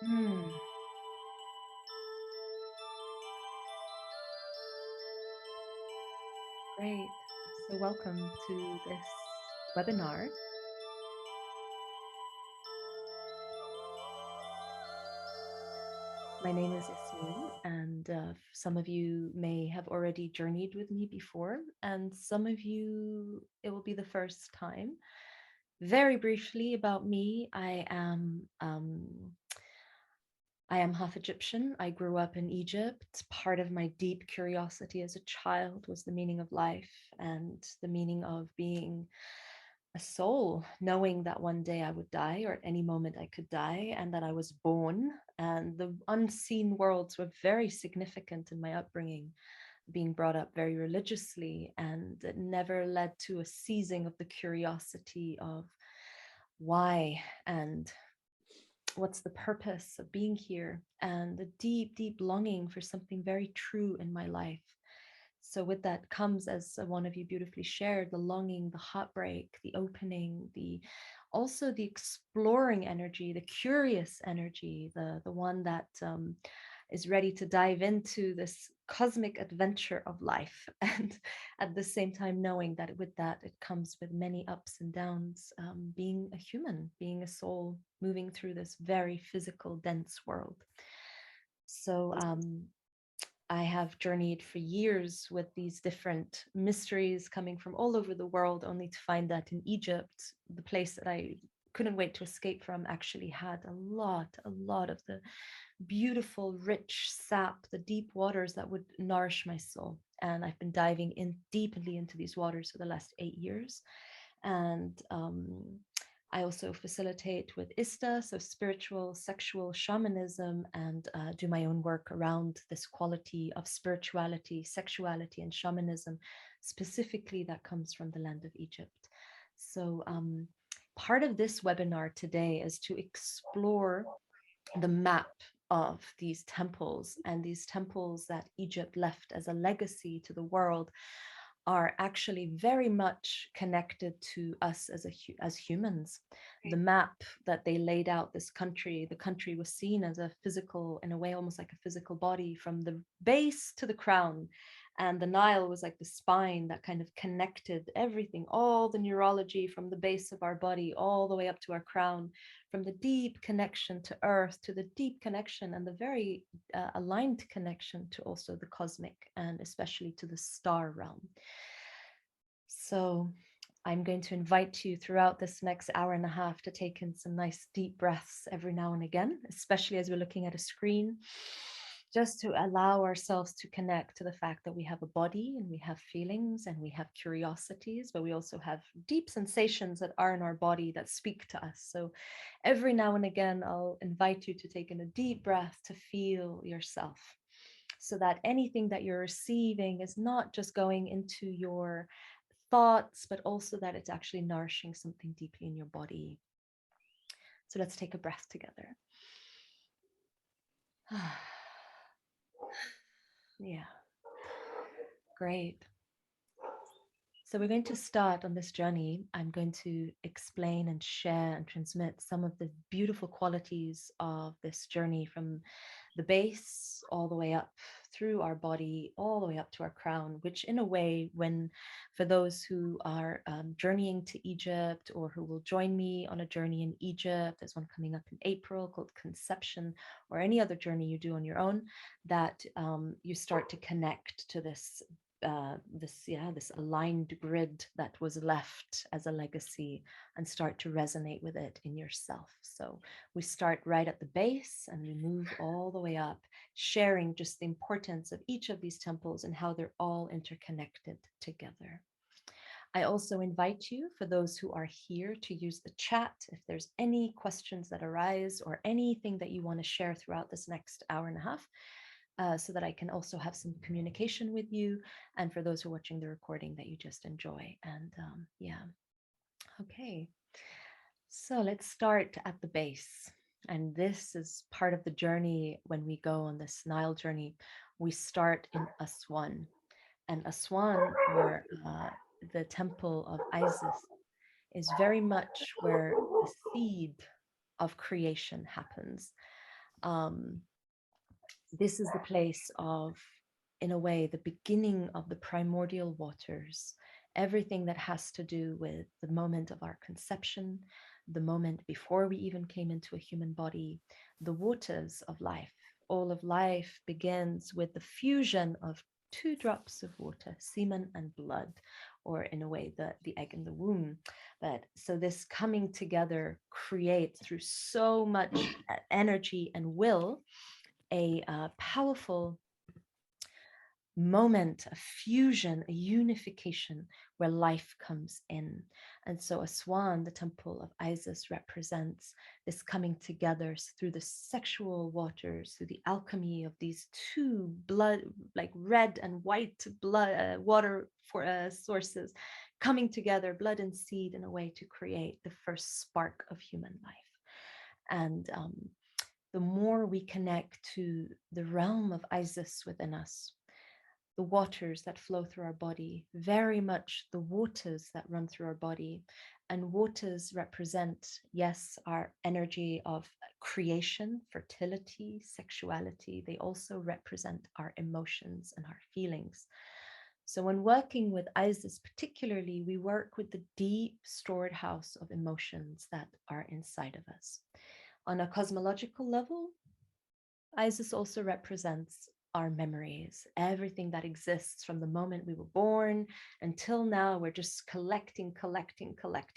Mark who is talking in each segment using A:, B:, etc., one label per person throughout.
A: Hmm, great. So welcome to this webinar. My name is Yasmin, and some of you may have already journeyed with me before, and some of you, it will be the first time. Very briefly about me, I am half Egyptian. I grew up in Egypt. Part of my deep curiosity as a child was the meaning of life and the meaning of being a soul, knowing that one day I would die or at any moment I could die and that I was born. And the unseen worlds were very significant in my upbringing, being brought up very religiously, and it never led to a seizing of the curiosity of why and what's the purpose of being here, and the deep, deep longing for something very true in my life. So, with that comes, as one of you beautifully shared, the longing, the heartbreak, the opening, the also the exploring energy, the curious energy, the one that is ready to dive into this cosmic adventure of life, and at the same time knowing that with that it comes with many ups and downs, being a human, being a soul, moving through this very physical, dense world. So I have journeyed for years with these different mysteries coming from all over the world, only to find that in Egypt, the place that I couldn't wait to escape from, actually had a lot of the beautiful, rich sap, the deep waters that would nourish my soul. And I've been diving in deeply into these waters for the last 8 years. And I also facilitate with ISTA, so spiritual, sexual shamanism, and do my own work around this quality of spirituality, sexuality, and shamanism, specifically that comes from the land of Egypt. So, part of this webinar today is to explore the map of these temples, and these temples that Egypt left as a legacy to the world are actually very much connected to us as humans. The map that they laid out this country, the country was seen as a physical, in a way, almost like a physical body from the base to the crown. And the Nile was like the spine that kind of connected everything, all the neurology from the base of our body, all the way up to our crown, from the deep connection to earth to the deep connection and the very aligned connection to also the cosmic and especially to the star realm. So I'm going to invite you throughout this next hour and a half to take in some nice deep breaths every now and again, especially as we're looking at a screen, just to allow ourselves to connect to the fact that we have a body and we have feelings and we have curiosities, but we also have deep sensations that are in our body that speak to us. So every now and again, I'll invite you to take in a deep breath to feel yourself, so that anything that you're receiving is not just going into your thoughts, but also that it's actually nourishing something deeply in your body. So let's take a breath together. Yeah, great. So we're going to start on this journey. I'm going to explain and share and transmit some of the beautiful qualities of this journey from the base all the way up through our body, all the way up to our crown, which in a way, when for those who are journeying to Egypt or who will join me on a journey in Egypt, there's one coming up in April called Conception, or any other journey you do on your own, that you start to connect to this aligned grid that was left as a legacy and start to resonate with it in yourself. So we start right at the base and we move all the way up, sharing just the importance of each of these temples and how they're all interconnected together. I also invite you, for those who are here, to use the chat if there's any questions that arise or anything that you want to share throughout this next hour and a half, so that I can also have some communication with you. And for those who are watching the recording, that you just enjoy. And yeah, okay. So let's start at the base. And this is part of the journey when we go on this Nile journey. We start in Aswan. And Aswan, or the temple of Isis, is very much where the seed of creation happens. Um, this is the place of, in a way, the beginning of the primordial waters, everything that has to do with the moment of our conception, the moment before we even came into a human body, the waters of life. All of life begins with the fusion of two drops of water, semen and blood, or in a way, the egg in the womb. But so this coming together creates, through so much energy and will, a powerful moment, a fusion, a unification where life comes in. And so a swan, the temple of Isis, represents this coming together through the sexual waters, through the alchemy of these two blood, like red and white blood, water for sources coming together, blood and seed, in a way to create the first spark of human life. And the more we connect to the realm of Isis within us, the waters that flow through our body, very much the waters that run through our body. And waters represent, yes, our energy of creation, fertility, sexuality. They also represent our emotions and our feelings. So when working with Isis particularly, we work with the deep stored house of emotions that are inside of us. On a cosmological level, Isis also represents our memories, everything that exists from the moment we were born until now. We're just collecting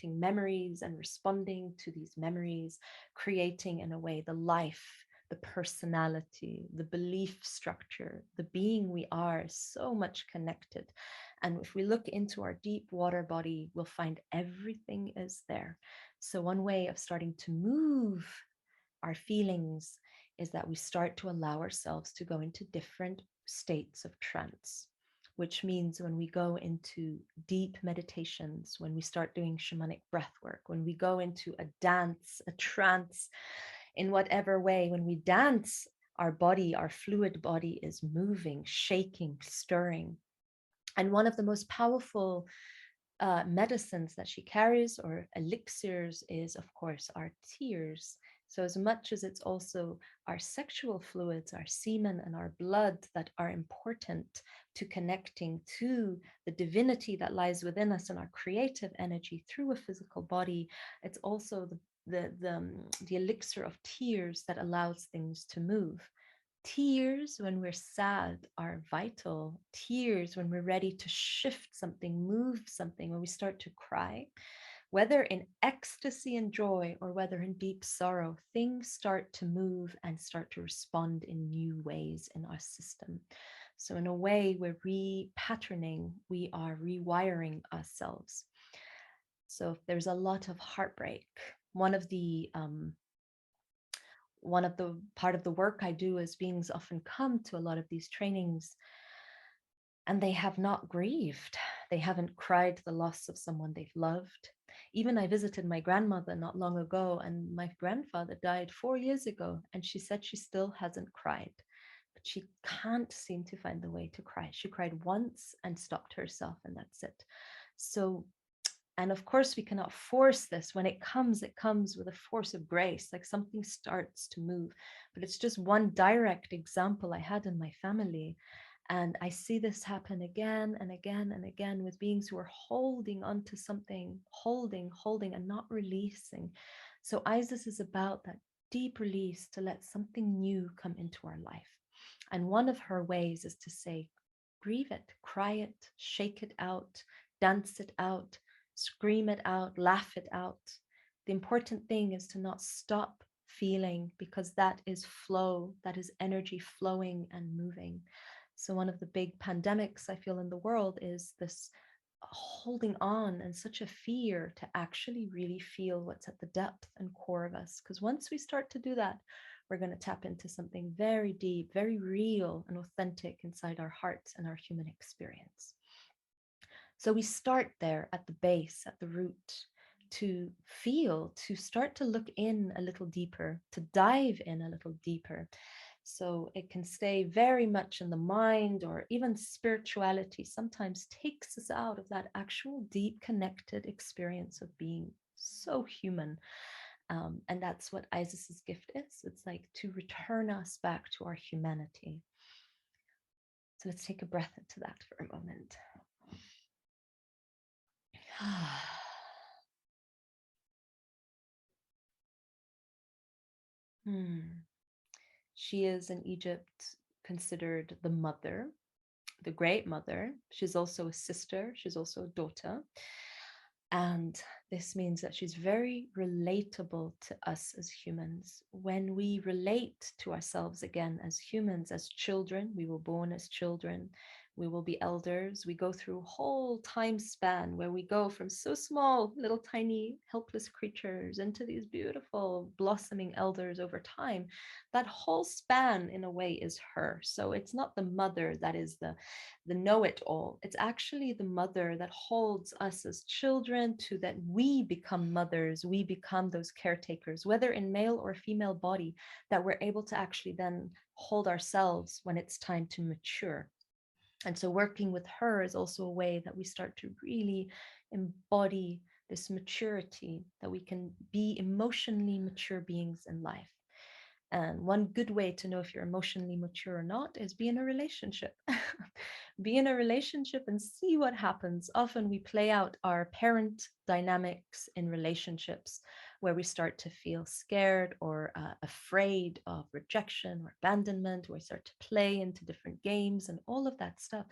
A: memories and responding to these memories, creating, in a way, the life, the personality, the belief structure, the being we are, so much connected. And if we look into our deep water body, we'll find everything is there. So, one way of starting to move our feelings is that we start to allow ourselves to go into different states of trance, which means when we go into deep meditations, when we start doing shamanic breath work, when we go into a dance, a trance, in whatever way, when we dance, our body, our fluid body is moving, shaking, stirring. And one of the most powerful medicines that she carries, or elixirs, is of course our tears. So as much as it's also our sexual fluids, our semen and our blood that are important to connecting to the divinity that lies within us and our creative energy through a physical body, it's also the elixir of tears that allows things to move. Tears when we're sad are vital. Tears when we're ready to shift something, move something, when we start to cry, whether in ecstasy and joy or whether in deep sorrow, things start to move and start to respond in new ways in our system. So, in a way, we're repatterning, we are rewiring ourselves. So, if there's a lot of heartbreak, one of the part of the work I do is beings often come to a lot of these trainings and they have not grieved. They haven't cried the loss of someone they've loved. Even I visited my grandmother not long ago, and my grandfather died 4 years ago, and she said she still hasn't cried. But she can't seem to find the way to cry. She cried once and stopped herself, and that's it. So, and of course, we cannot force this. When it comes with a force of grace, like something starts to move. But it's just one direct example I had in my family. And I see this happen again and again and again with beings who are holding onto something, holding, and not releasing. So Isis is about that deep release to let something new come into our life. And one of her ways is to say, grieve it, cry it, shake it out, dance it out, scream it out, laugh it out. The important thing is to not stop feeling, because that is flow, that is energy flowing and moving. So, one of the big pandemics I feel in the world is this holding on and such a fear to actually really feel what's at the depth and core of us. Because once we start to do that, we're going to tap into something very deep, very real and authentic inside our hearts and our human experience. So we start there at the base, at the root, to feel, to start to look in a little deeper, to dive in a little deeper. So it can stay very much in the mind, or even spirituality sometimes takes us out of that actual deep connected experience of being so human. And that's what Isis's gift is. It's like to return us back to our humanity. So let's take a breath into that for a moment. She is in Egypt considered the mother, the great mother. She's also a sister, she's also a daughter. And this means that she's very relatable to us as humans. When we relate to ourselves again as humans, as children, we were born as children, we will be elders. We go through a whole time span where we go from so small, little tiny, helpless creatures into these beautiful, blossoming elders over time. That whole span, in a way, is her. So it's not the mother that is the know-it-all. It's actually the mother that holds us as children to that we become mothers, we become those caretakers, whether in male or female body, that we're able to actually then hold ourselves when it's time to mature. And so working with her is also a way that we start to really embody this maturity, that we can be emotionally mature beings in life. And one good way to know if you're emotionally mature or not is be in a relationship. Be in a relationship and see what happens. Often we play out our parent dynamics in relationships where we start to feel scared or afraid of rejection or abandonment, where we start to play into different games and all of that stuff.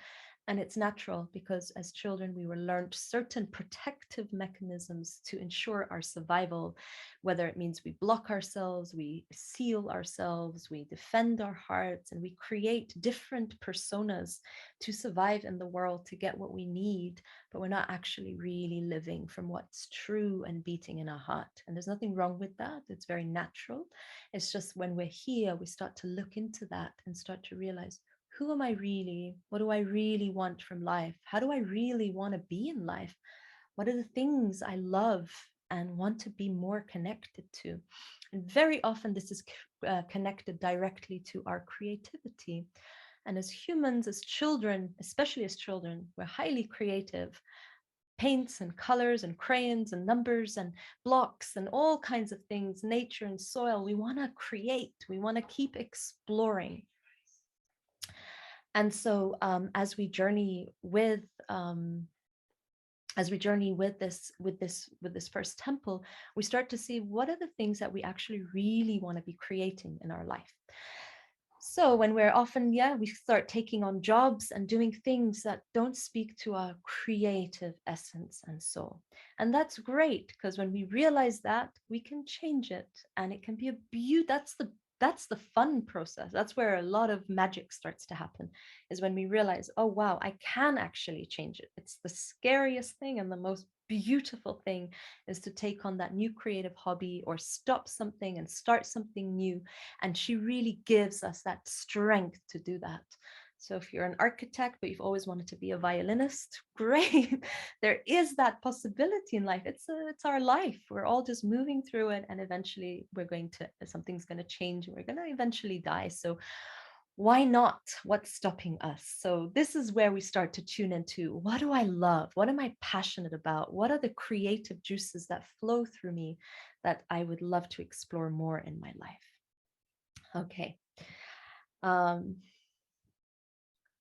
A: And it's natural because as children, we were learned certain protective mechanisms to ensure our survival, whether it means we block ourselves, we seal ourselves, we defend our hearts, and we create different personas to survive in the world to get what we need, but we're not actually really living from what's true and beating in our heart. And there's nothing wrong with that. It's very natural. It's just when we're here, we start to look into that and start to realize, who am I really? What do I really want from life? How do I really want to be in life? What are the things I love and want to be more connected to? And very often, this is connected directly to our creativity. And as humans, as children, especially as children, we're highly creative. Paints and colors and crayons and numbers and blocks and all kinds of things, nature and soil. We want to create, we want to keep exploring. And so as we journey with this first temple, we start to see what are the things that we actually really want to be creating in our life. So when we're often, we start taking on jobs and doing things that don't speak to our creative essence and soul. And that's great because when we realize that, we can change it and it can be a beauty. That's the fun process. That's where a lot of magic starts to happen, is when we realize, oh wow, I can actually change it. It's the scariest thing and the most beautiful thing is to take on that new creative hobby or stop something and start something new. And she really gives us that strength to do that. So if you're an architect, but you've always wanted to be a violinist, great. There is that possibility in life. It's our life. We're all just moving through it. And eventually something's going to change and we're going to eventually die. So why not? What's stopping us? So this is where we start to tune into, what do I love? What am I passionate about? What are the creative juices that flow through me that I would love to explore more in my life? Okay.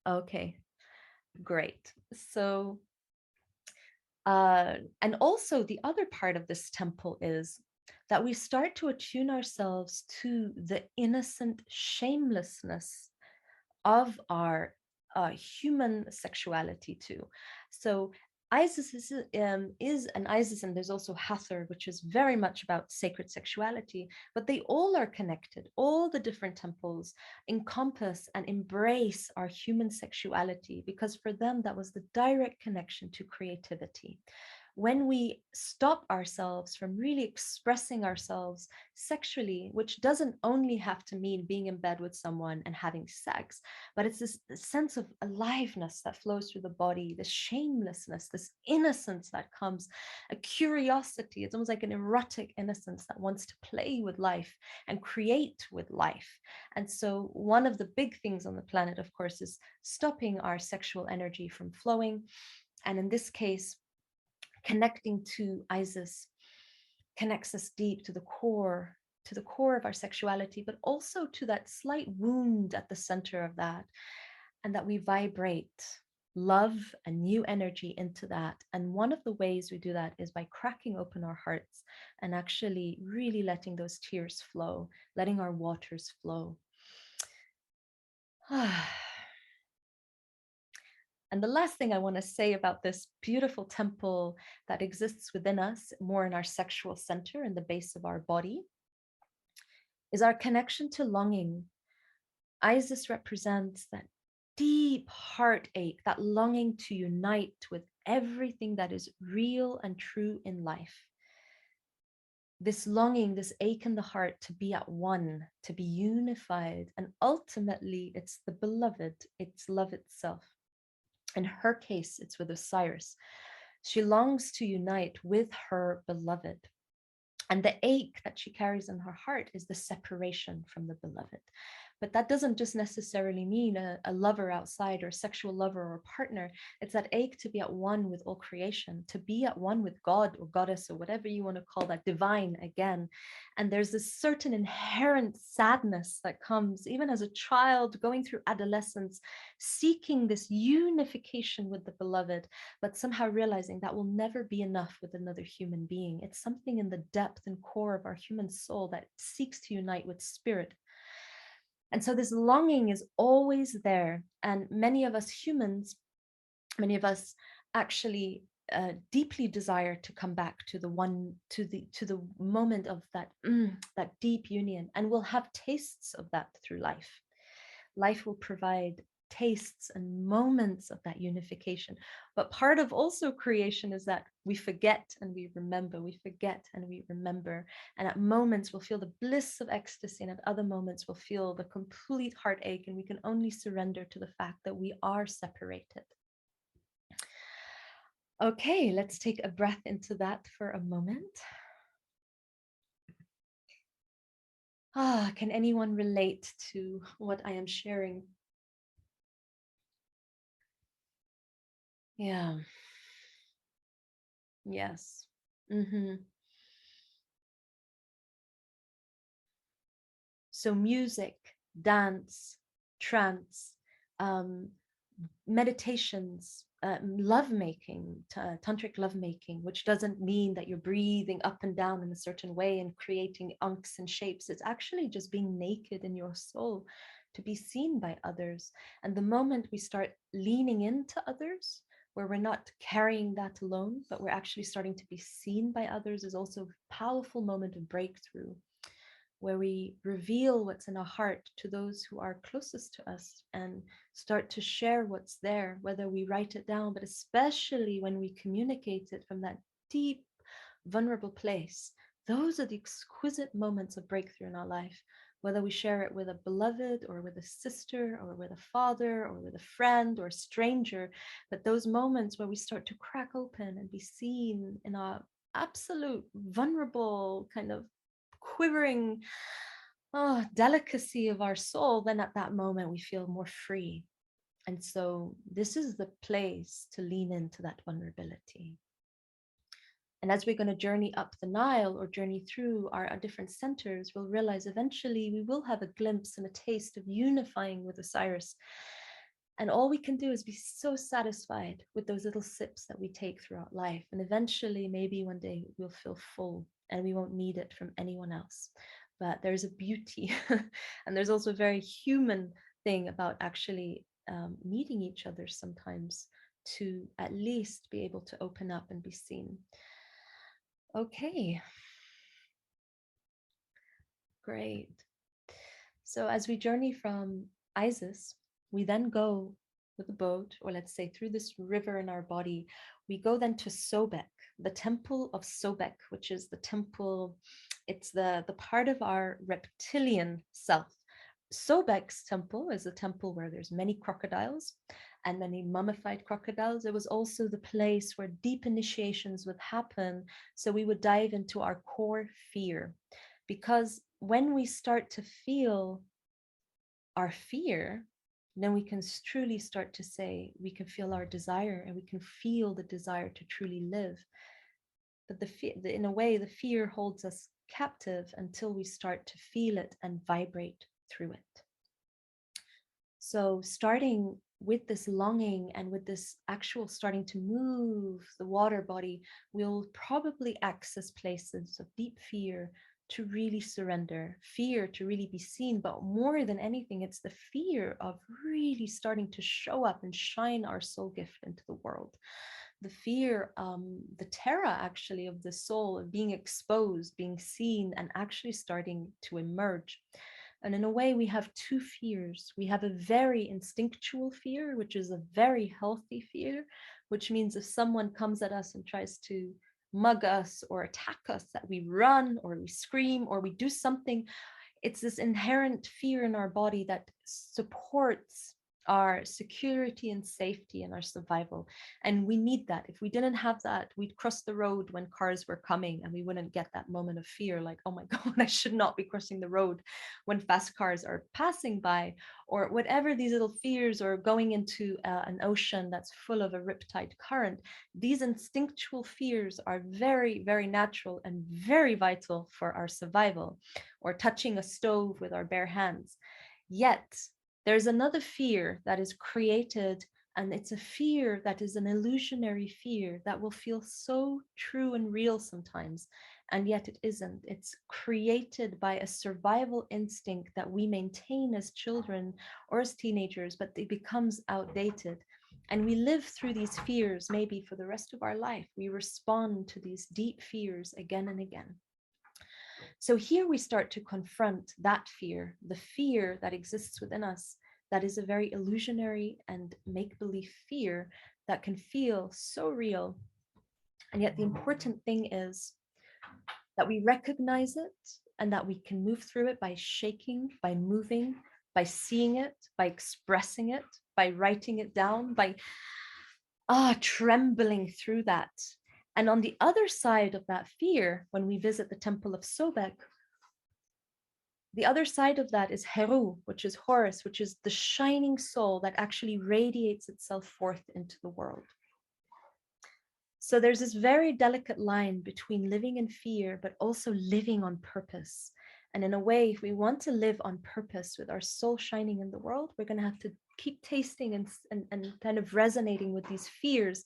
A: Okay, great. So, and also the other part of this temple is that we start to attune ourselves to the innocent shamelessness of our human sexuality too. So Isis is an Isis, and there's also Hathor, which is very much about sacred sexuality, but they all are connected. All the different temples encompass and embrace our human sexuality because for them, that was the direct connection to creativity. When we stop ourselves from really expressing ourselves sexually, which doesn't only have to mean being in bed with someone and having sex, but it's this sense of aliveness that flows through the body, this shamelessness, this innocence that comes, a curiosity. It's almost like an erotic innocence that wants to play with life and create with life. And so one of the big things on the planet, of course, is stopping our sexual energy from flowing. And in this case, connecting to Isis connects us deep to the core of our sexuality, but also to that slight wound at the center of that, and that we vibrate love and new energy into that. And one of the ways we do that is by cracking open our hearts and actually really letting those tears flow, letting our waters flow. And the last thing I want to say about this beautiful temple that exists within us, more in our sexual center, in the base of our body, is our connection to longing. Isis represents that deep heartache, that longing to unite with everything that is real and true in life. This longing, this ache in the heart to be at one, to be unified. And ultimately, it's the beloved, it's love itself. In her case, it's with Osiris. She longs to unite with her beloved. And the ache that she carries in her heart is the separation from the beloved. But that doesn't just necessarily mean a lover outside or a sexual lover or a partner. It's that ache to be at one with all creation, to be at one with God or goddess or whatever you want to call that, divine again. And there's this certain inherent sadness that comes even as a child going through adolescence, seeking this unification with the beloved, but somehow realizing that will never be enough with another human being. It's something in the depth and core of our human soul that seeks to unite with spirit. And so this longing is always there. And many of us humans, many of us actually deeply desire to come back to the one, to the moment of that, that deep union. And we'll have tastes of that through life. Life will provide tastes and moments of that unification. But part of also creation is that we forget and we remember, we forget and we remember. And at moments we'll feel the bliss of ecstasy, and at other moments we'll feel the complete heartache, and we can only surrender to the fact that we are separated. Okay, let's take a breath into that for a moment. Can anyone relate to what I am sharing? Yeah. Yes. So music, dance, trance, um, meditations, lovemaking, tantric lovemaking, which doesn't mean that you're breathing up and down in a certain way and creating unks and shapes. It's actually just being naked in your soul to be seen by others. And the moment we start leaning into others, where we're not carrying that alone, but we're actually starting to be seen by others, is also a powerful moment of breakthrough, where we reveal what's in our heart to those who are closest to us and start to share what's there, whether we write it down, but especially when we communicate it from that deep, vulnerable place. Those are the exquisite moments of breakthrough in our life, whether we share it with a beloved or with a sister or with a father or with a friend or a stranger. But those moments where we start to crack open and be seen in our absolute vulnerable kind of quivering delicacy of our soul, then at that moment we feel more free. And so this is the place to lean into that vulnerability. And as we're going to journey up the Nile or journey through our different centers, we'll realize eventually we will have a glimpse and a taste of unifying with Osiris. And all we can do is be so satisfied with those little sips that we take throughout life. And eventually, maybe one day we'll feel full and we won't need it from anyone else. But there's a beauty and there's also a very human thing about actually meeting each other sometimes to at least be able to open up and be seen. Okay. Great. So as we journey from Isis, we then go with a boat, or let's say through this river in our body, we go then to Sobek, the temple of Sobek, which is the temple, it's the part of our reptilian self. Sobek's temple is a temple where there's many crocodiles and many mummified crocodiles. It was also the place where deep initiations would happen. So we would dive into our core fear, because when we start to feel our fear, then we can truly start to say, we can feel our desire and we can feel the desire to truly live. but in a way, the fear holds us captive until we start to feel it and vibrate through it. So starting with this longing and with this actual starting to move the water body, we'll probably access places of deep fear to really surrender, fear to really be seen. But more than anything, it's the fear of really starting to show up and shine our soul gift into the world. The fear, the terror actually of the soul, of being exposed, being seen, and actually starting to emerge. And in a way, we have two fears. We have a very instinctual fear, which is a very healthy fear, which means if someone comes at us and tries to mug us or attack us, that we run or we scream or we do something. It's this inherent fear in our body that supports our security and safety and our survival. And we need that. If we didn't have that, we'd cross the road when cars were coming and we wouldn't get that moment of fear, like, oh my God, I should not be crossing the road when fast cars are passing by, or whatever these little fears, or going into an ocean that's full of a riptide current. These instinctual fears are very, very natural and very vital for our survival, or touching a stove with our bare hands. Yet, there's another fear that is created, and it's a fear that is an illusionary fear that will feel so true and real sometimes, and yet it isn't. It's created by a survival instinct that we maintain as children or as teenagers, but it becomes outdated. And we live through these fears maybe for the rest of our life. We respond to these deep fears again and again. So here we start to confront that fear, the fear that exists within us, that is a very illusionary and make-believe fear that can feel so real. And yet the important thing is that we recognize it and that we can move through it by shaking, by moving, by seeing it, by expressing it, by writing it down, by trembling through that. And on the other side of that fear, when we visit the temple of Sobek, the other side of that is Heru, which is Horus, which is the shining soul that actually radiates itself forth into the world. So there's this very delicate line between living in fear, but also living on purpose. And in a way, if we want to live on purpose with our soul shining in the world, we're going to have to keep tasting and kind of resonating with these fears,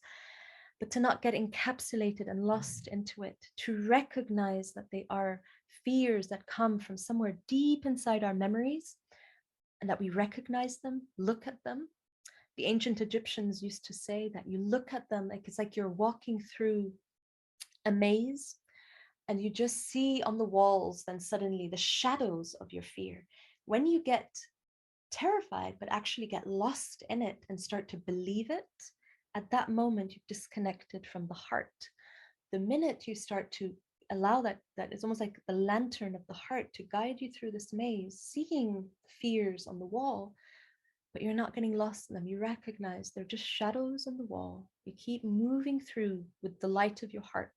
A: but to not get encapsulated and lost into it, to recognize that they are fears that come from somewhere deep inside our memories, and that we recognize them, look at them. The ancient Egyptians used to say that you look at them like it's like you're walking through a maze and you just see on the walls then suddenly the shadows of your fear. When you get terrified, but actually get lost in it and start to believe it, at that moment you've disconnected from the heart. The minute you start to allow that it's almost like the lantern of the heart to guide you through this maze, seeing fears on the wall, but you're not getting lost in them. You recognize they're just shadows on the wall. You keep moving through with the light of your heart.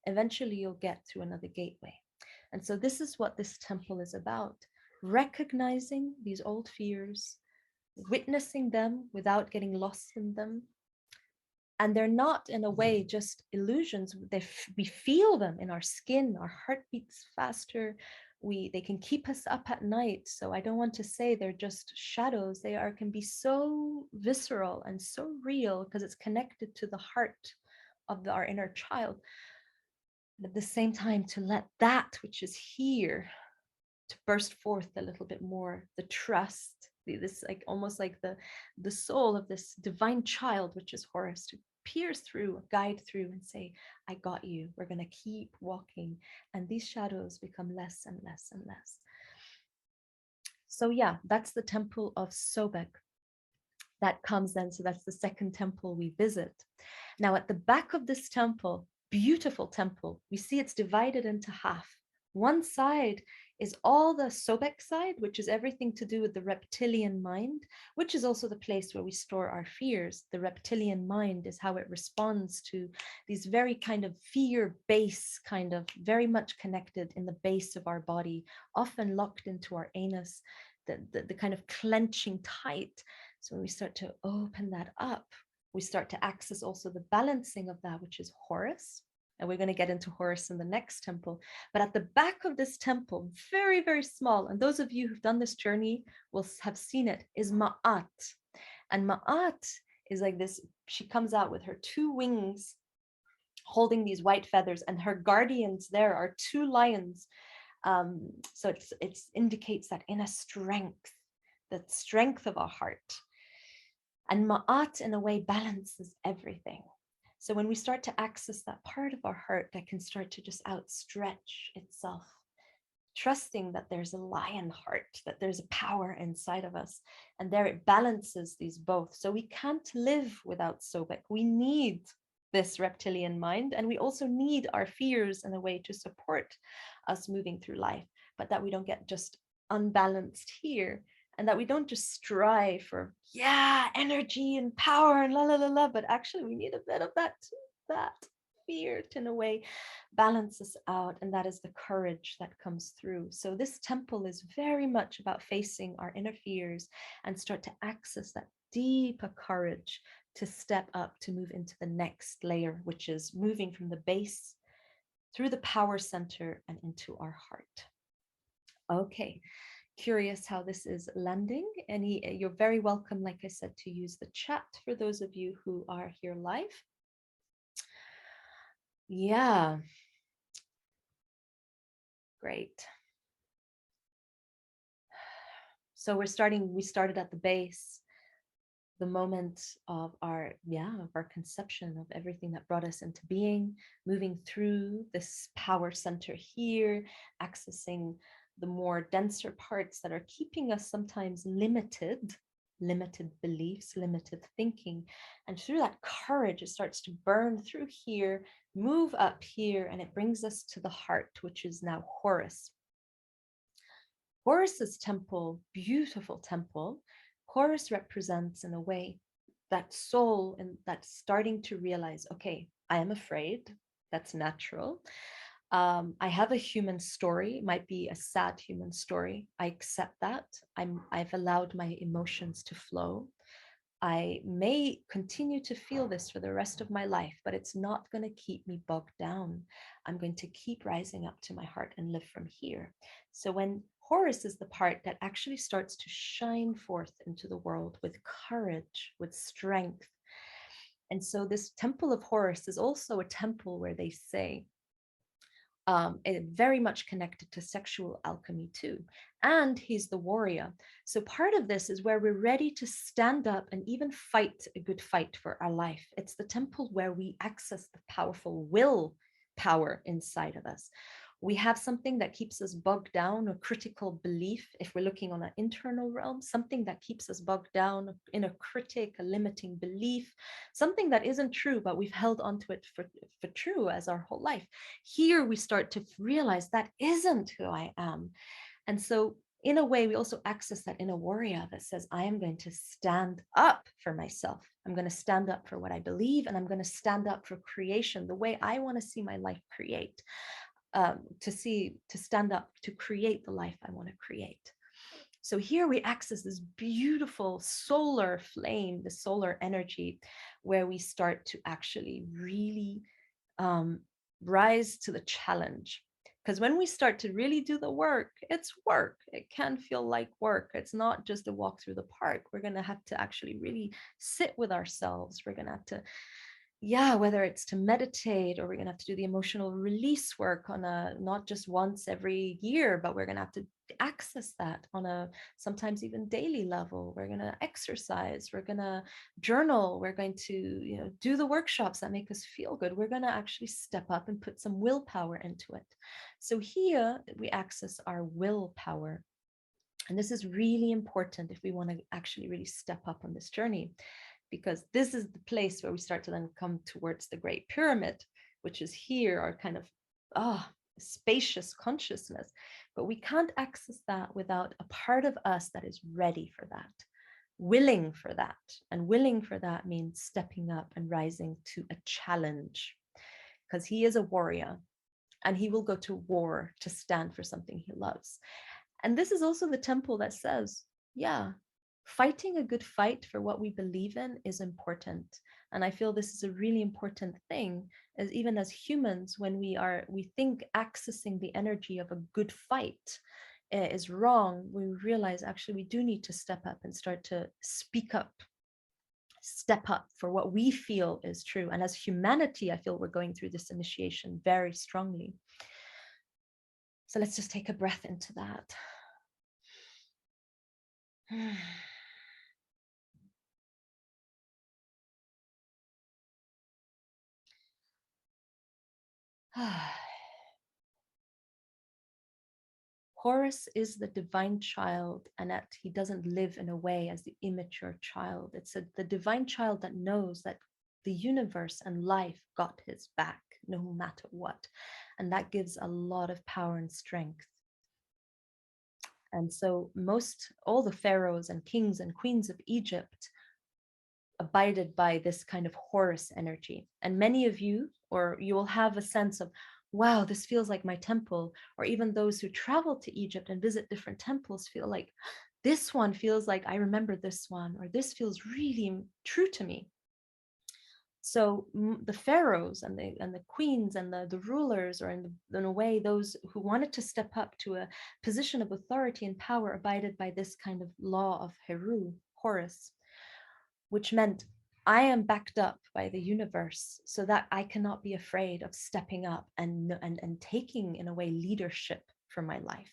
A: Eventually you'll get to another gateway. And so this is what this temple is about: recognizing these old fears, witnessing them without getting lost in them. And they're not, in a way, just illusions. We feel them in our skin. Our heart beats faster. They can keep us up at night. So I don't want to say they're just shadows. They can be so visceral and so real because it's connected to the heart of our inner child. But at the same time, to let that which is here to burst forth a little bit more, the trust, this like almost like the soul of this divine child, which is Horus, to pierce through, guide through, and say, I got you. We're going to keep walking. And these shadows become less and less and less. So yeah, that's the temple of Sobek. That comes then, so that's the second temple we visit. Now at the back of this temple, beautiful temple, we see it's divided into half. One side is all the Sobek side, which is everything to do with the reptilian mind, which is also the place where we store our fears. The reptilian mind is how it responds to these very kind of fear base, kind of very much connected in the base of our body, often locked into our anus, the kind of clenching tight. So when we start to open that up, we start to access also the balancing of that, which is Horus. And we're going to get into Horus in the next temple. But at the back of this temple, very, very small, and those of you who've done this journey will have seen it, is Ma'at. And Ma'at is like this, she comes out with her two wings holding these white feathers, and her guardians there are two lions. So it indicates that inner strength, the strength of our heart. And Ma'at, in a way, balances everything. So when we start to access that part of our heart that can start to just outstretch itself, trusting that there's a lion heart, that there's a power inside of us, and there it balances these both. So we can't live without Sobek. We need this reptilian mind, and we also need our fears in a way to support us moving through life, but that we don't get just unbalanced here, and that we don't just strive for energy and power and la la la la, but actually we need a bit of that fear to in a way balance us out, and that is the courage that comes through. So this temple is very much about facing our inner fears and start to access that deeper courage to step up, to move into the next layer, which is moving from the base through the power center and into our heart. Okay, curious how this is landing. You're very welcome, like I said, to use the chat for those of you who are here live. Yeah. Great. So we started at the base, the moment of our conception, of everything that brought us into being, moving through this power center here, accessing the more denser parts that are keeping us sometimes limited beliefs, limited thinking. And through that courage, it starts to burn through here, move up here, and it brings us to the heart, which is now Horus. Horus's temple, beautiful temple. Horus represents, in a way, that soul and that's starting to realize, okay, I am afraid. That's natural. I have a human story. It might be a sad human story. I accept that. I've allowed my emotions to flow. I may continue to feel this for the rest of my life, but it's not going to keep me bogged down. I'm going to keep rising up to my heart and live from here. So when Horus is the part that actually starts to shine forth into the world with courage, with strength. And so this temple of Horus is also a temple where they say, very much connected to sexual alchemy too. And he's the warrior. So part of this is where we're ready to stand up and even fight a good fight for our life. It's the temple where we access the powerful will power inside of us. We have something that keeps us bogged down, a critical belief, if we're looking on an internal realm, something that keeps us bogged down in a critic, a limiting belief, something that isn't true, but we've held onto it for true as our whole life. Here we start to realize that isn't who I am. And so in a way, we also access that inner warrior that says, I am going to stand up for myself. I'm going to stand up for what I believe, and I'm going to stand up for creation, the way I want to see my life create. To stand up, to create the life I want to create. So here we access this beautiful solar flame, the solar energy, where we start to actually really rise to the challenge. Because when we start to really do the work, it's work. It can feel like work. It's not just a walk through the park. We're going to have to actually really sit with ourselves. We're going to have to whether it's to meditate, or we're going to have to do the emotional release work on a not just once every year, but we're going to have to access that on a sometimes even daily level. We're going to exercise, we're going to journal, we're going to do the workshops that make us feel good. We're going to actually step up and put some willpower into it. So here we access our willpower. And this is really important if we want to actually really step up on this journey, because this is the place where we start to then come towards the Great Pyramid, which is here, our kind of spacious consciousness. But we can't access that without a part of us that is ready for that, willing for that. And willing for that means stepping up and rising to a challenge, because he is a warrior and he will go to war to stand for something he loves. And this is also the temple that says, yeah, fighting a good fight for what we believe in is important. And I feel this is a really important thing, as even as humans, when we think accessing the energy of a good fight is wrong, we realize actually we do need to step up and start to speak up, step up for what we feel is true. And as humanity, I feel we're going through this initiation very strongly. So let's just take a breath into that. Horus is the divine child, and that he doesn't live in a way as the immature child. It's the divine child that knows that the universe and life got his back no matter what. And that gives a lot of power and strength. And so all the pharaohs and kings and queens of Egypt abided by this kind of Horus energy. And many of you, or you will have a sense of, wow, this feels like my temple. Or even those who travel to Egypt and visit different temples feel like, this one feels like I remember this one, or this feels really true to me. So the pharaohs and the queens and the rulers, or in a way, those who wanted to step up to a position of authority and power abided by this kind of law of Heru, Horus, which meant I am backed up by the universe so that I cannot be afraid of stepping up and taking, in a way, leadership for my life.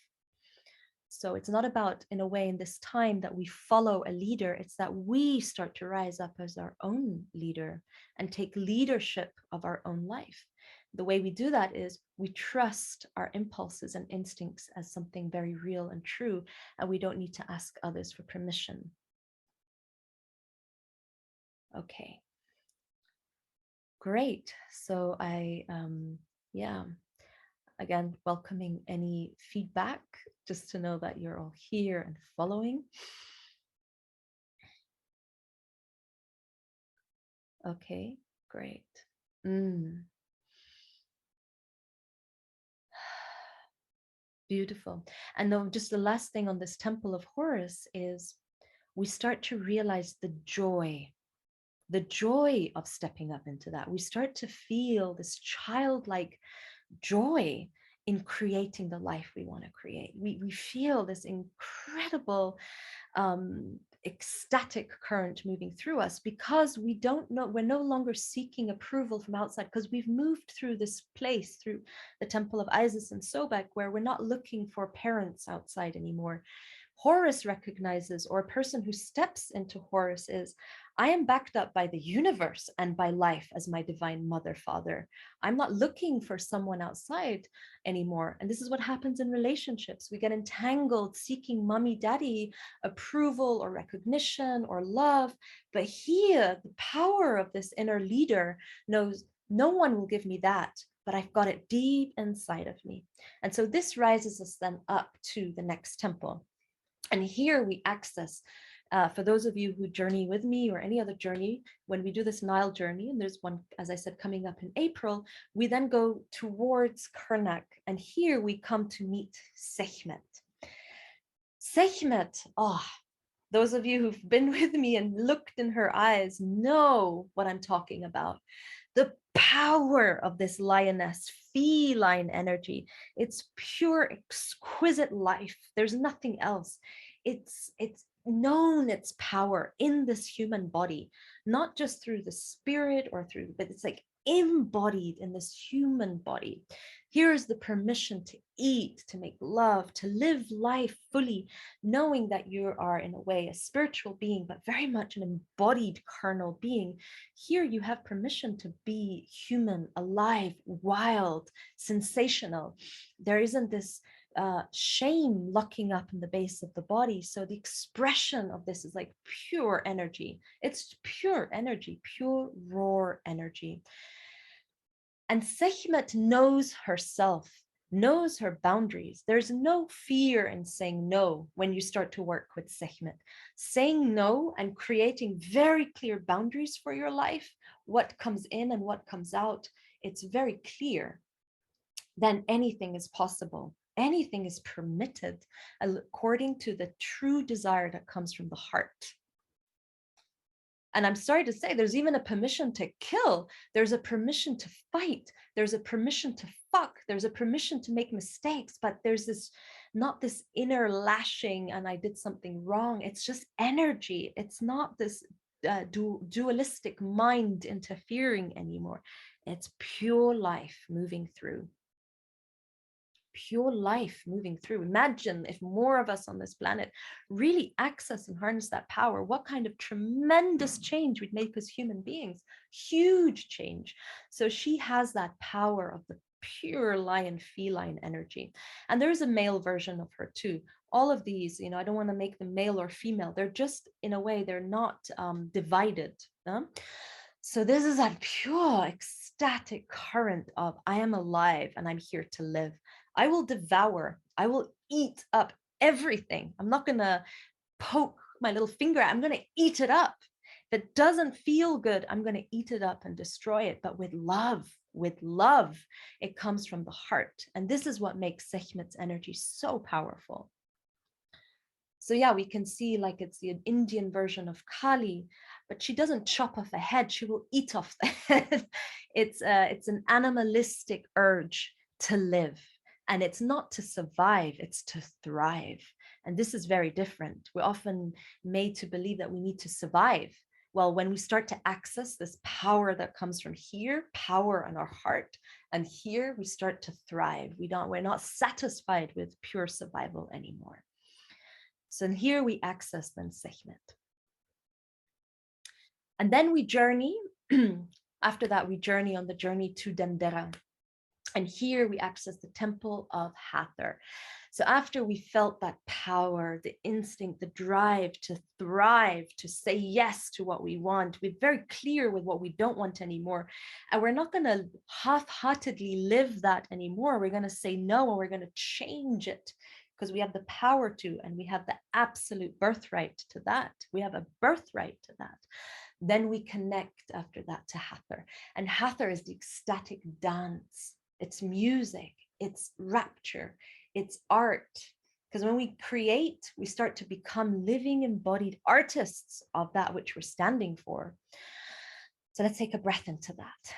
A: So it's not about, in a way, in this time that we follow a leader, it's that we start to rise up as our own leader and take leadership of our own life. The way we do that is we trust our impulses and instincts as something very real and true, and we don't need to ask others for permission. Okay. Great. So yeah, again, welcoming any feedback, just to know that you're all here and following. Okay, great. Beautiful. And then just the last thing on this temple of Horus is we start to realize the joy of stepping up into that. We start to feel this childlike joy in creating the life we want to create. We feel this incredible ecstatic current moving through us, because we don't know, we're no longer seeking approval from outside, because we've moved through this place, through the temple of Isis and Sobek, where we're not looking for parents outside anymore. Horus recognizes, or a person who steps into Horus is, I am backed up by the universe and by life as my divine mother, father. I'm not looking for someone outside anymore. And this is what happens in relationships. We get entangled seeking mommy, daddy approval or recognition or love. But here, the power of this inner leader knows no one will give me that, but I've got it deep inside of me. And so this rises us then up to the next temple. And here we access, for those of you who journey with me or any other journey, when we do this Nile journey, and there's one, as I said, coming up in April, we then go towards Karnak. And here we come to meet Sekhmet. Sekhmet, those of you who've been with me and looked in her eyes know what I'm talking about. The power of this lioness, feline energy. It's pure, exquisite life. There's nothing else. It's known its power in this human body, not just through the spirit or through, but it's like embodied in this human body. Here is the permission to eat, to make love, to live life fully, knowing that you are, in a way, a spiritual being, but very much an embodied carnal being. Here you have permission to be human, alive, wild, sensational. There isn't this shame locking up in the base of the body. So the expression of this is like pure energy. It's pure energy, pure raw energy. And Sekhmet knows herself, knows her boundaries. There's no fear in saying no when you start to work with Sekhmet. Saying no and creating very clear boundaries for your life, what comes in and what comes out, it's very clear. Then anything is possible. anything is permitted according to the true desire that comes from the heart. And I'm sorry to say, there's even a permission to kill. There's a permission to fight. There's a permission to fuck. There's a permission to make mistakes. But there's this, not this inner lashing and I did something wrong. It's just energy. It's not this dualistic mind interfering anymore. It's pure life moving through. Pure life moving through. Imagine if more of us on this planet really access and harness that power, what kind of tremendous change we'd make as human beings. Huge change. So she has that power of the pure lion feline energy. And there's a male version of her too. All of these, I don't want to make them male or female. They're just, in a way, they're not divided. So this is that pure ecstatic current of I am alive and I'm here to live. I will devour, I will eat up everything. I'm not going to poke my little finger at it. I'm going to eat it up. If it doesn't feel good, I'm going to eat it up and destroy it, but with love. With love, it comes from the heart. And this is what makes Sekhmet's energy so powerful. So yeah, we can see like it's the Indian version of Kali, but she doesn't chop off a head, she will eat off the head. It's an animalistic urge to live. And it's not to survive, it's to thrive. And this is very different. We're often made to believe that we need to survive. Well, when we start to access this power that comes from here, power in our heart, and here we start to thrive. We're not satisfied with pure survival anymore. So here we access then Sekhmet. And then we journey. After that, we journey on the journey to Dendera. And here we access the temple of Hathor. So after we felt that power, the instinct, the drive to thrive, to say yes to what we want, we're very clear with what we don't want anymore. And we're not going to half-heartedly live that anymore. We're going to say no, and we're going to change it because we have the power to, and we have the absolute birthright to that. We have a birthright to that. Then we connect after that to Hathor. And Hathor is the ecstatic dance. It's music, it's rapture, it's art. Because when we create, we start to become living embodied artists of that which we're standing for. So let's take a breath into that.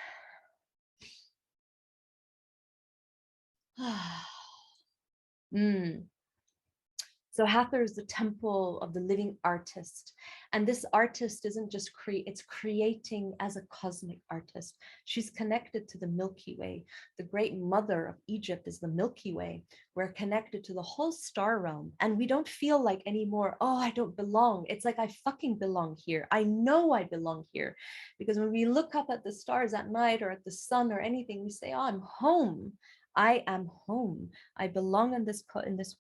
A: So Hathor is the temple of the living artist. And this artist isn't just it's creating as a cosmic artist. She's connected to the Milky Way. The great mother of Egypt is the Milky Way. We're connected to the whole star realm. And we don't feel like anymore, oh, I don't belong. It's like I fucking belong here. I know I belong here. Because when we look up at the stars at night or at the sun or anything, we say, oh, I'm home. I am home. I belong in this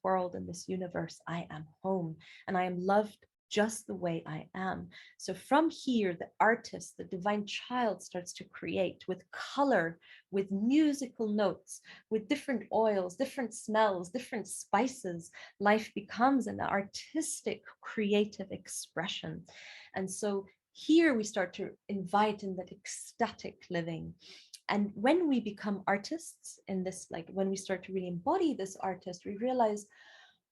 A: world, in this universe. I am home, and I am loved just the way I am. So from here, the artist, the divine child, starts to create with color, with musical notes, with different oils, different smells, different spices. Life becomes an artistic, creative expression. And so here we start to invite in that ecstatic living. And when we become artists in this, like when we start to really embody this artist, we realize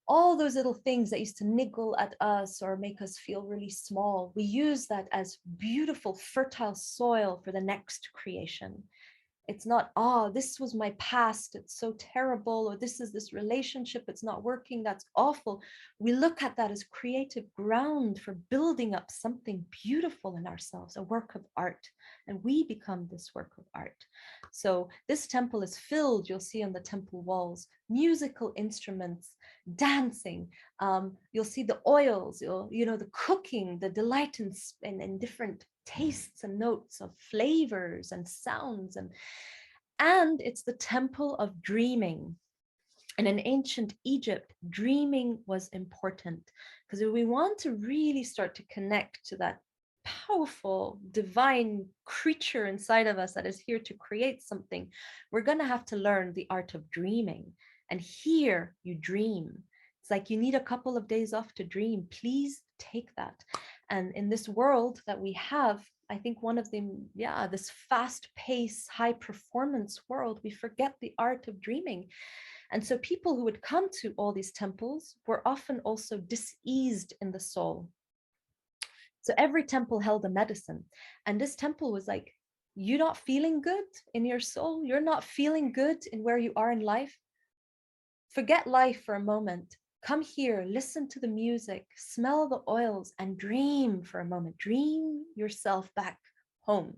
A: all those little things that used to niggle at us or make us feel really small, we use that as beautiful, fertile soil for the next creation. It's not, oh, this was my past, it's so terrible, or this is this relationship, it's not working, that's awful. We look at that as creative ground for building up something beautiful in ourselves, a work of art, and we become this work of art. So this temple is filled, you'll see on the temple walls, musical instruments, dancing. You'll see the oils, the cooking, the delight in different tastes and notes of flavors and sounds, and it's the temple of dreaming. And in ancient Egypt, dreaming was important because if we want to really start to connect to that powerful divine creature inside of us that is here to create something, we're going to have to learn the art of dreaming. And here you dream. It's like you need a couple of days off to dream. Please take that. And in this world that we have, I think one of them, this fast-paced, high-performance world, we forget the art of dreaming. And so people who would come to all these temples were often also diseased in the soul. So every temple held a medicine. And this temple was like, you're not feeling good in your soul. You're not feeling good in where you are in life. Forget life for a moment. Come here, listen to the music, smell the oils, and dream for a moment. Dream yourself back home.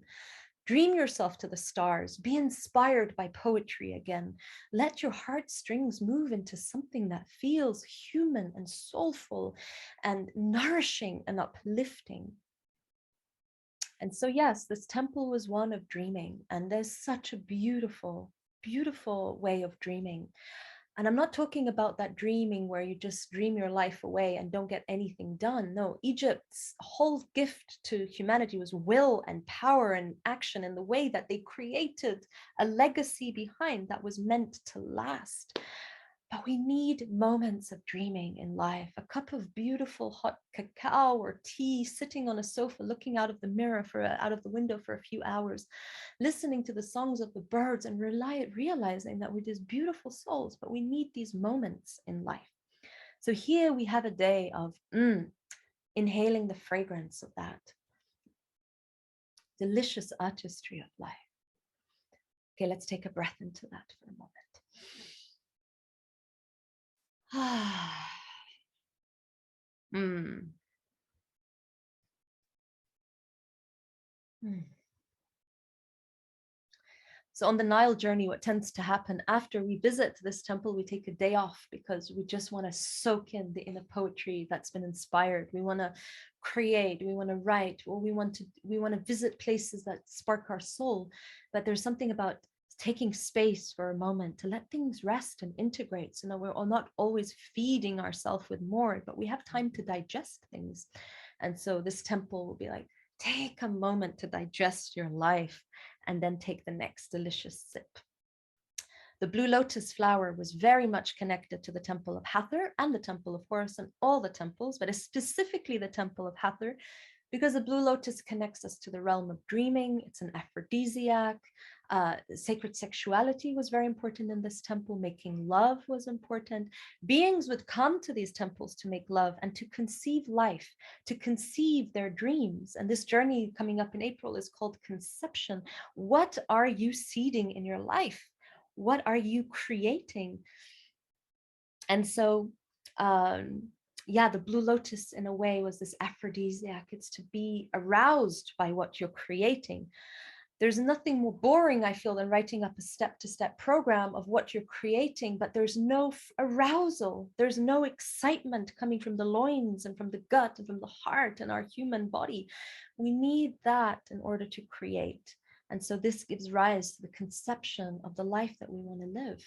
A: Dream yourself to the stars. Be inspired by poetry again. Let your heartstrings move into something that feels human and soulful and nourishing and uplifting. And so, yes, this temple was one of dreaming. And there's such a beautiful, beautiful way of dreaming. And I'm not talking about that dreaming where you just dream your life away and don't get anything done. No, Egypt's whole gift to humanity was will and power and action in the way that they created a legacy behind that was meant to last. But we need moments of dreaming in life, a cup of beautiful hot cacao or tea, sitting on a sofa, looking out of the mirror out of the window for a few hours, listening to the songs of the birds and realizing that we're these beautiful souls, but we need these moments in life. So here we have a day of inhaling the fragrance of that delicious artistry of life. Okay, let's take a breath into that for a moment. Mm. Mm. So on the Nile journey, what tends to happen after we visit this temple, we take a day off because we just want to soak in the inner poetry that's been inspired. We want to create, we want to write, or we want to visit places that spark our soul. But there's something about taking space for a moment to let things rest and integrate, so that we're not always feeding ourselves with more, but we have time to digest things. And so this temple will be like, take a moment to digest your life and then take the next delicious sip. The blue lotus flower was very much connected to the temple of Hathor and the temple of Horus and all the temples, but specifically the temple of Hathor, because the blue lotus connects us to the realm of dreaming. It's an aphrodisiac. Sacred sexuality was very important in this temple. Making love was important. Beings would come to these temples to make love and to conceive life, to conceive their dreams. And this journey coming up in April is called conception. What are you seeding in your life? What are you creating? And so, yeah, the blue lotus in a way was this aphrodisiac. It's to be aroused by what you're creating. There's nothing more boring, I feel, than writing up a step-to-step program of what you're creating, but there's no arousal. There's no excitement coming from the loins and from the gut and from the heart and our human body. We need that in order to create. And so this gives rise to the conception of the life that we want to live.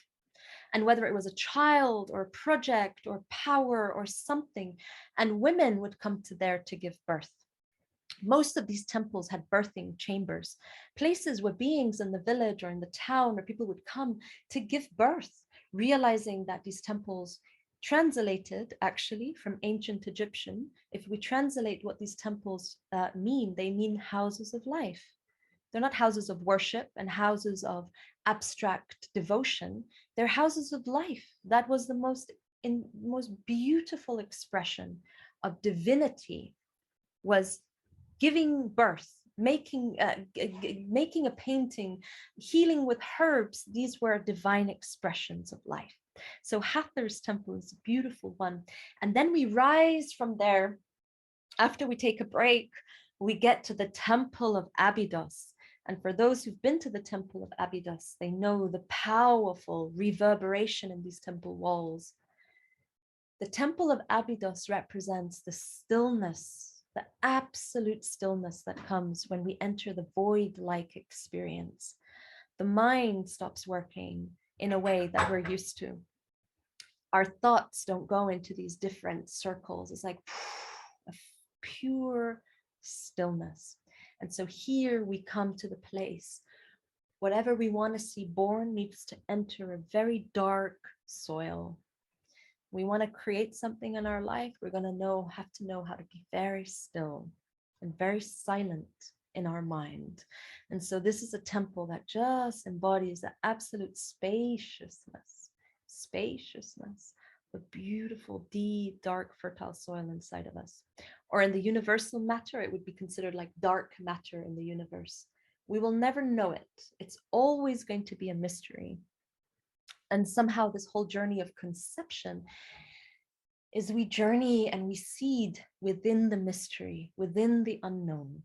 A: And whether it was a child or a project or power or something, and women would come to there to give birth. Most of these temples had birthing chambers, places where beings in the village or in the town or people would come to give birth, realizing that these temples translated actually from ancient Egyptian. If we translate what these temples mean, they mean houses of life. They're not houses of worship and houses of abstract devotion. They're houses of life. That was the most beautiful expression of divinity, was giving birth, making a painting, healing with herbs. These were divine expressions of life. So Hathor's temple is a beautiful one. And then we rise from there. After we take a break, we get to the temple of Abydos. And for those who've been to the temple of Abydos, they know the powerful reverberation in these temple walls. The temple of Abydos represents the stillness, the absolute stillness that comes when we enter the void-like experience. The mind stops working in a way that we're used to. Our thoughts don't go into these different circles. It's like a pure stillness. And so here we come to the place, whatever we want to see born needs to enter a very dark soil. We want to create something in our life, we're going to have to know how to be very still and very silent in our mind. And so this is a temple that just embodies the absolute spaciousness, spaciousness, the beautiful, deep, dark, fertile soil inside of us. Or in the universal matter, it would be considered like dark matter in the universe. We will never know it. It's always going to be a mystery. And somehow this whole journey of conception is we journey and we seed within the mystery, within the unknown.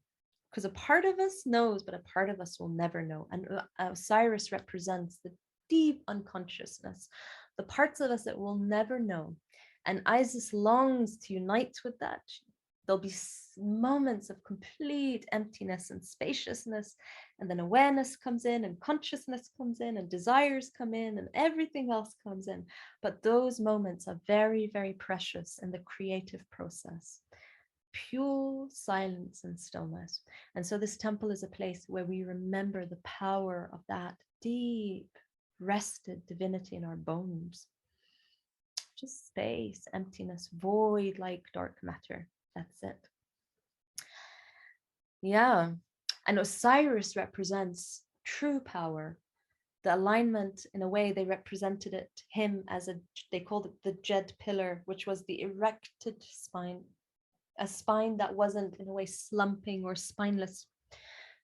A: Because a part of us knows, but a part of us will never know. And Osiris represents the deep unconsciousness, the parts of us that will never know. And Isis longs to unite with that. There'll be moments of complete emptiness and spaciousness, and then awareness comes in, and consciousness comes in, and desires come in, and everything else comes in. But those moments are very, very precious in the creative process. Pure silence and stillness. And so this temple is a place where we remember the power of that deep, rested divinity in our bones. Just space, emptiness, void like dark matter. That's it. Yeah. And Osiris represents true power. The alignment, in a way, they represented him as they called it the Jed pillar, which was the erected spine, a spine that wasn't in a way slumping or spineless.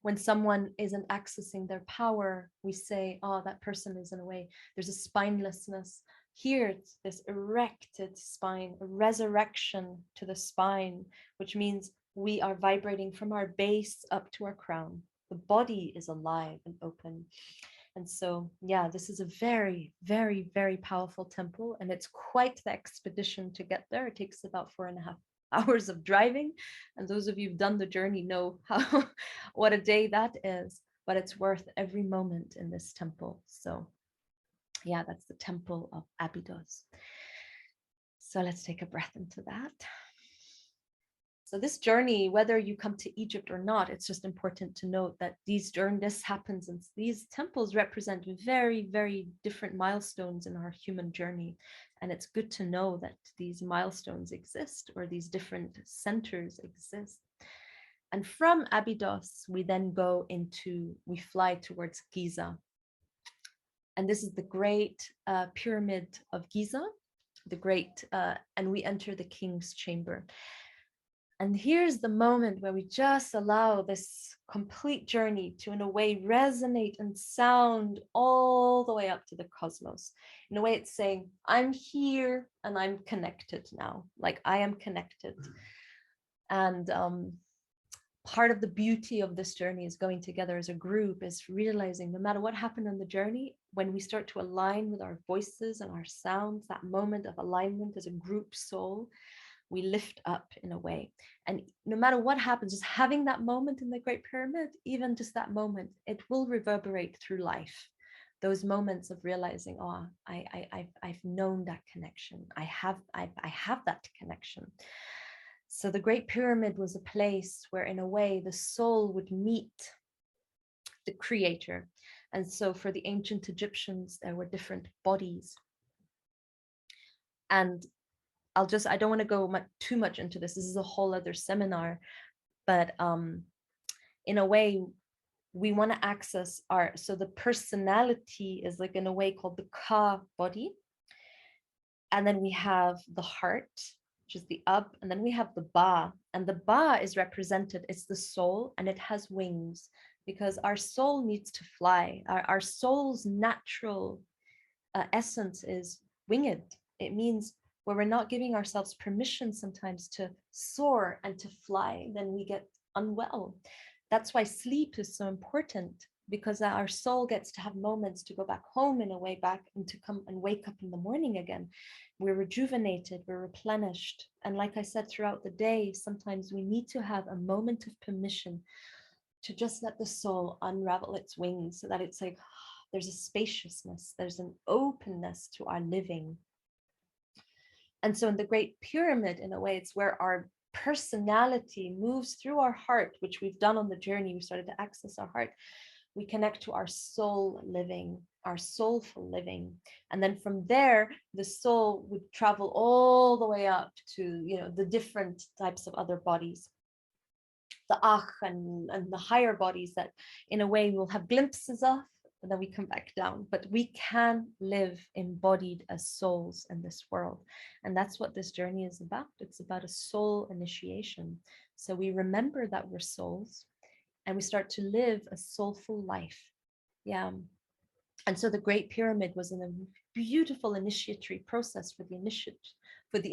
A: When someone isn't accessing their power, we say, oh, that person is in a way, there's a spinelessness. Here, it's this erected spine, a resurrection to the spine, which means we are vibrating from our base up to our crown. The body is alive and open. And so, yeah, this is a very, very, very powerful temple. And it's quite the expedition to get there. It takes about 4.5 hours of driving. And those of you who've done the journey know how what a day that is. But it's worth every moment in this temple. So yeah, that's the temple of Abydos. So let's take a breath into that. So this journey, whether you come to Egypt or not, it's just important to note that this happens, and these temples represent very, very different milestones in our human journey. And it's good to know that these milestones exist, or these different centers exist. And from Abydos, we then we fly towards Giza. And this is the great pyramid of Giza, and we enter the king's chamber. And here's the moment where we just allow this complete journey to, in a way, resonate and sound all the way up to the cosmos. In a way, it's saying, I'm here and I'm connected now. Like, I am connected. And part of the beauty of this journey is going together as a group, is realizing no matter what happened on the journey, when we start to align with our voices and our sounds, that moment of alignment as a group soul, we lift up in a way. And no matter what happens, just having that moment in the Great Pyramid, even just that moment, it will reverberate through life. Those moments of realizing, oh, I've known that connection. I have that connection. So the Great Pyramid was a place where, in a way, the soul would meet the creator. And so for the ancient Egyptians, there were different bodies. And I don't want to go too much into this. This is a whole other seminar, but in a way, we want to access so the personality is like, in a way, called the Ka body. And then we have the heart, which is the Ab, and then we have the Ba. And the Ba is represented, it's the soul, and it has wings, because our soul needs to fly. Our soul's natural essence is winged. It means where we're not giving ourselves permission sometimes to soar and to fly, then we get unwell. That's why sleep is so important, because our soul gets to have moments to go back home, in a way, back, and to come and wake up in the morning again. We're rejuvenated, we're replenished. And like I said, throughout the day, sometimes we need to have a moment of permission to just let the soul unravel its wings, so that it's like, there's a spaciousness, there's an openness to our living. And so in the Great Pyramid, in a way, it's where our personality moves through our heart, which we've done on the journey. We started to access our heart. We connect to our soul living, our soulful living. And then from there, the soul would travel all the way up to, the different types of other bodies, the Ach and the higher bodies that, in a way, we'll have glimpses of and then we come back down. But we can live embodied as souls in this world. And that's what this journey is about. It's about a soul initiation. So we remember that we're souls and we start to live a soulful life. Yeah. And so the Great Pyramid was a beautiful initiatory process for the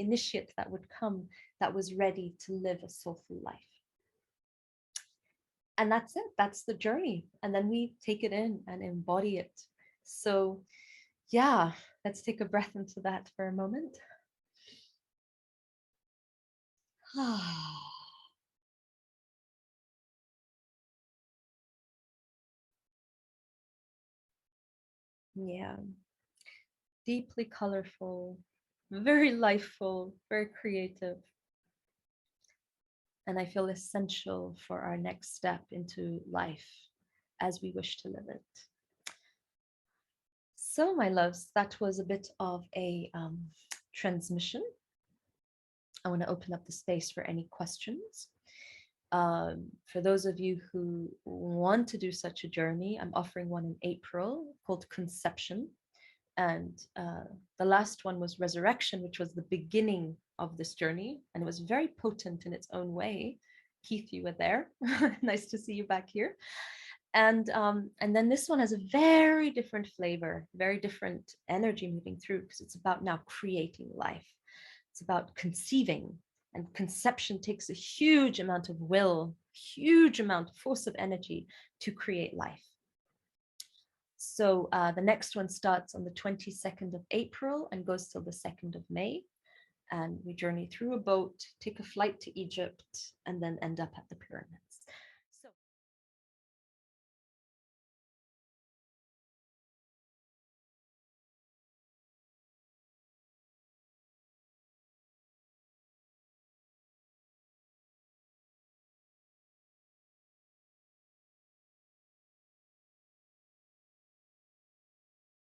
A: initiate that would come, that was ready to live a soulful life. And that's it. That's the journey. And then we take it in and embody it. So yeah, let's take a breath into that for a moment. Yeah, deeply colorful, very lifeful, very creative. And I feel essential for our next step into life as we wish to live it. So, my loves, that was a bit of a transmission. I want to open up the space for any questions. For those of you who want to do such a journey, I'm offering one in April called Conception. And the last one was Resurrection, which was the beginning of this journey. And it was very potent in its own way. Keith, you were there. Nice to see you back here. And then this one has a very different flavor, very different energy moving through, because it's about now creating life. It's about conceiving, and conception takes a huge amount of will, huge amount of force of energy to create life. So the next one starts on the 22nd of April and goes till the 2nd of May. And we journey through a boat, take a flight to Egypt, and then end up at the pyramids.